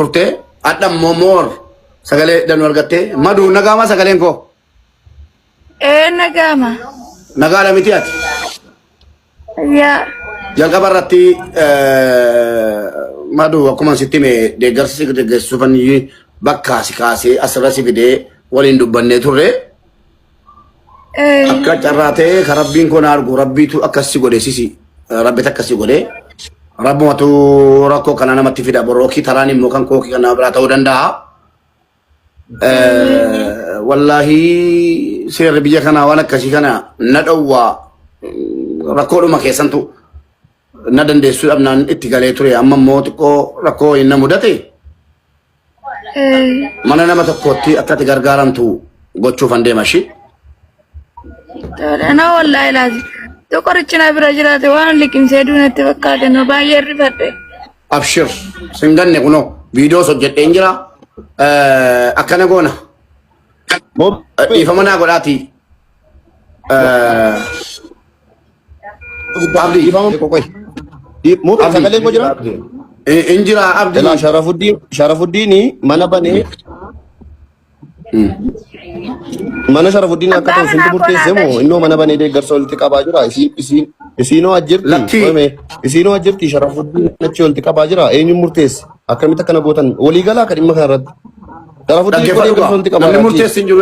turte adam momor sagale dan wargatte madu nagama sagalen ko nagama nagala mitiat ya jalqabarratti madu akkuma sittime deeggarsi deeggarsuufan bakka sikase asirratti fide waliin dubbanne turre akka carraate karabbiin ko na argu rabbitu akkasi godhe sisi rabbi takkasi godhe rabbumatu rakko kana namatti fida borooki tarani immoo kan kooki kana bira ta'uu danda'a wallahi seerri biyya kana waan akkasii kana na dhowwa rakkoodhuma keessantu na dandeessu dhabnaan itti galee ture amma immoo xiqqoo rakkoo inni mudate mana nama tokkotti akkati gargaaramtu gochuufan deema shi ana wallahi lazim to qorichina bira jiraate waan liqimsee duunatti fakkaate no baay'ee rifadhe abshir singanne kuno video sojjedhe injira akkana goona ifamana godhaati abdi muta sagalee ko jira injira abdi la Sharafuddin mana bane mana Sharafuddin akka ta'u sun murteesse moo innoo mana bane deeggarsa walitti qabaa jira isinoo ajjirti isinoo ajjirti Sharafuddin achi walitti qabaa jira eenyu murteesse akkamitti akkana gootan walii galaa kan dhimma kanarratti Sharafuddin ko deeggarsa walitti qabaa namni murteesse hin jiru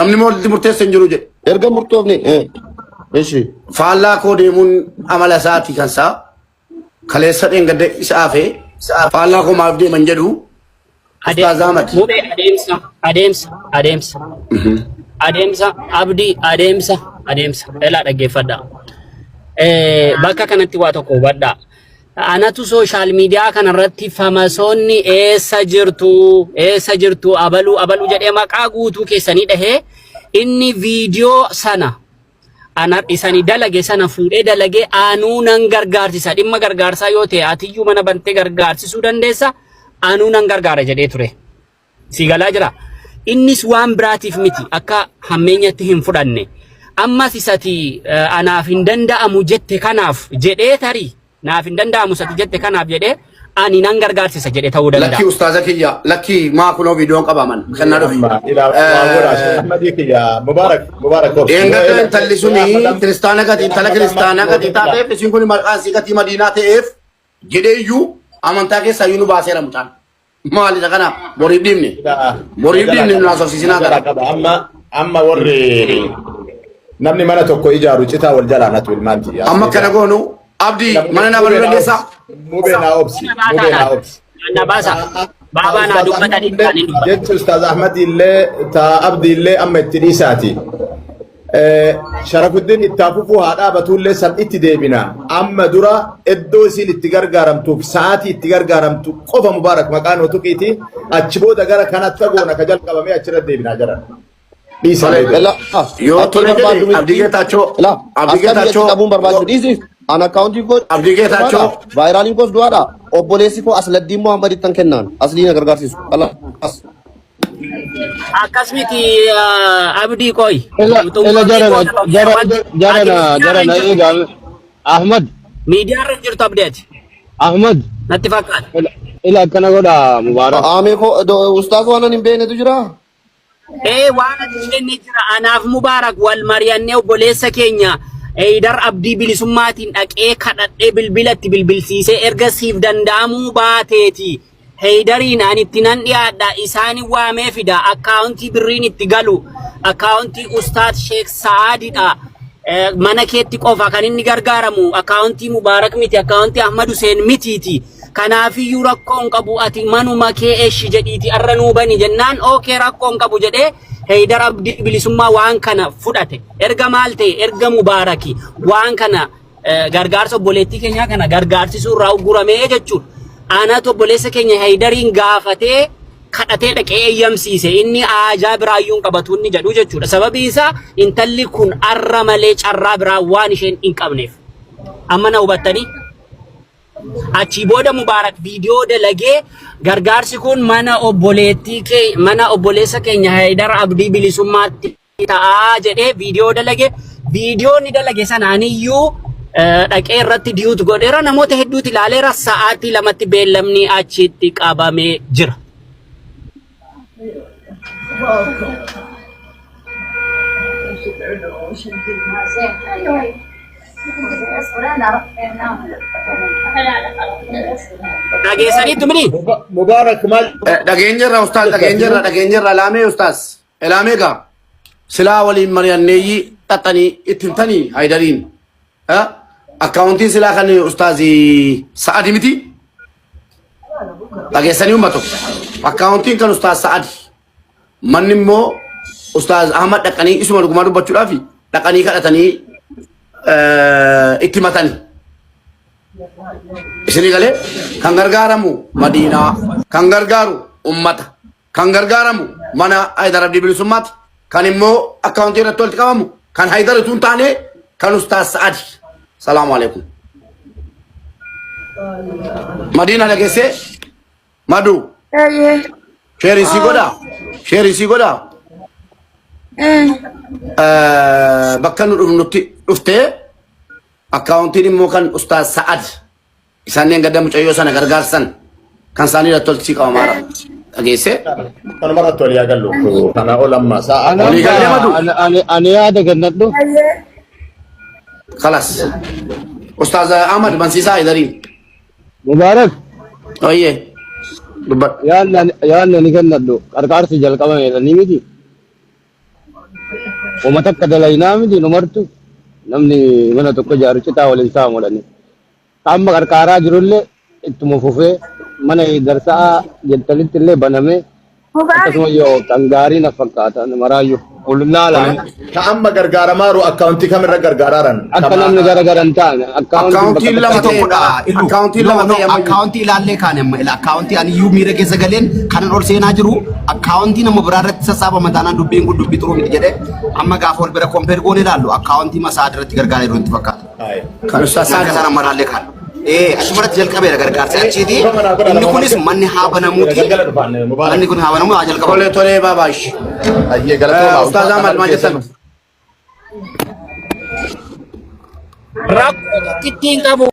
namni murteesse hin jiru jedhe erga murtoofne eshi faallaa koo deemuun amala isaati kansaa kaleessa dheengadde isaafe faallaa koo maaf deeman jedhu adeemsa abdii adeemsa elaa dhaggeeffadha bakka kanatti waa tokko hubadha anatu social media kanarratti famasoonni eessa jirtu abaluu jedhee maqaa guutuu keessanii dhahee inni viidiyoo sana ana isani dalage sana fuudhee dalage anuu nan gargaarsisa dhimma gargaarsaa yoo ta'e atiyyuu mana bantee gargaarsisuu dandeessa anuu nan gargaara jedhee ture si galaa jira innis waan biraatiif miti akka hammeenyatti hin fudhanne ammas isati anaaf hin danda'amu jette kanaaf jedhee tarii naaf hin danda'amu sati jette kanaaf jedhee ani nan gargaarsisa jedhee ta'uu danda'a. Lakki ustaaza kiyya lakki maa kunoo viidiyoon qabaman kan dhufi. Mubarak. Eengadda intalli suni kiristaana gati intala kiristaana gati taateef isin kun maqaan si gati madiinaa ta'eef jedheeyyuu amantaa keessa iyyuu nu baaseera mucaan. Maalidha kana boriif dhiibne nu haasofsiisinaa gara. Amma warri namni mana tokko ijaaru citaa wal jalaa natu ilmaan kiyya. Amma kana goonu abdi mana na balu dandeessa. Mubena obsi. Nabasa baba na dubbata dhibbani dubbata. Jechu Ustaz Ahmad illee ta abdi illee amma itti dhiisaati. Sharafuddin ittaafufu haa dhaabatullee sab'itti deebina. Amma dura iddoo isiin itti gargaaramtuuf sa'aatii itti gargaaramtu qofa Mubaarak maqaan otuqiiti achi booda gara kanatti goona ka jalqabamee achirra deebinaa jiran. Yoo tole jedhe abdi geetaachoo qabuun barbaadu dhiisi an akkaawuntii koo abdi geetaachoo vaayiraaliin koos du'aadha obboleessi koo Asladdiin Muhammad ittan kennaan aslii na gargaarsiisu Akkasmiti abdii koy. Jarana eegal Ahmad. Miidiyaa irra jirtu abdeeti. Ahmad. Natti fakkaata. Ila akkana godha Mubaarak. Aamee koo ustaaz waan hin beeknetu jira. Waan inni jira anaaf Mubaarak wal mari'annee obboleessa keenya Eidar abdii bilisummaatiin dhaqee kadhadhee bilbilatti bilbilsiisee erga siif danda'amuu baateeti. Heidariin ani itti nan dhiyaadha isaani waamee fida akkaawuntii birriin itti galu akkaawuntii Ustaad Sheekh Saadidha mana keetti qofa kan inni gargaaramu akkaawuntii Mubaarak miti akkaawuntii Ahmad Hussein mitiiti kanaafiyyuu rakkoon qabu ati manuma kee eeshi jedhiiti arra nuu bani jennaan ookee rakkoon qabu jedhee Heidar abdii bilisummaa waan kana fudhate erga maal ta'e erga Mubaaraki waan kana gargaarsa obboleettii keenya kana gargaarsisuu irraa uguramee jechuudha. Ana obboleessa keenya Heidariin gaafatee kadhatee dhaqee eeyyamsiise inni aajaa biraayyuun qabatu inni jedhu jechuudha. Sababii isaa intalli kun arra malee carraa biraa waan isheen hin qabneef. Amma na hubattanii achi booda Mubaarak viidiyoo dalagee gargaarsi kun mana obboleessa keenya Heidar abdii bilisummaatti ta'aa jedhee viidiyoo dalage. Viidiyoon ni dalage sanaaniyyuu dhaqee irratti diyuutu godheera namoota hedduutu ilaaleera sa'aatii lamatti beellamni achitti qabamee jira. Dhageessaniitu mini? Mubaarak maal? dhageenyarra ustaas dhageenyarra laamee ustaas ilaamee gaa silaa waliin mari'anneeyyi xaxanii itti himtanii haydariin akkaawuntiin silaa kan ustaas Sa'adi miti dhageessanii uummato akkaawuntiin kan ustaas Sa'adi manni immoo ustaas Ahmad dhaqanii isuma dhugumaa dubbachuudhaaf dhaqanii kadhatanii itti matanii isinii galee kan gargaaramu Madiinaa kan gargaaru ummata kan gargaaramu mana Haydar Abdii Bilisummaati kan immoo akkaawuntii irratti walitti qabamu kan Haydar utuu hin taane kan ustaas Sa'adi. Salaamu alaikum. Madiinaa dhageessee Madu sheerii si godhaa bakka nu dhufnutti dhuftee akkaawuntiin immoo kan ustaas Sa'ad isaaniin gadda mucayyoo sana gargaarsan kan isaanii irratti walitti qabamaara dhageessee. Kanuma irratti walii agallu kana olamma sa'a. Ani yaada gannadhu. Kalas. Ustaaz Ahmad Bansiisaa Haydariin. Mubaarak. Oyyee. Yaadni ani gannadhu qarqaarsi jalqabame ni miti. Uummata akka dalaynaa miti numartu namni mana tokko ijaaru citaa waliin saamudhani. Amma qarqaaraa jirullee ittuma fufee mana darsaa jettanitti illee baname akkasuma yoo kan gaarii na fakkaata maraayyuu qulqullaalaan. Ka amma gargaaramaaru akkaawuntii kamirra gargaaraaran. Akka namni garagaran taane akkaawuntiin lama ta'edha. Akkaawuntiin lama ta'e akkaawuntii ilaallee kaane akkaawuntii ani iyyuu miira keessa galeen kanan ol seenaa jiru akkaawuntii nama biraa irratti sassaabama taanaan dubbiin kun dubbii xuruu miti jedhee amma gaafa wal bira kompeer goone ilaallu akkaawuntii masaa irratti gargaara yeroo itti fakkaata. kan ustaas Akka sana maraallee kaane. Asumarratti jalqabeera gargaarsa achiiti inni kunis manni haa banamuuti manni kun haa banamu haa jalqabamu. tolee tolee baabaash. Ayyee galatoomaa. Ustaaz Ahmad maal jettan? Rakkoo ittiin qabu.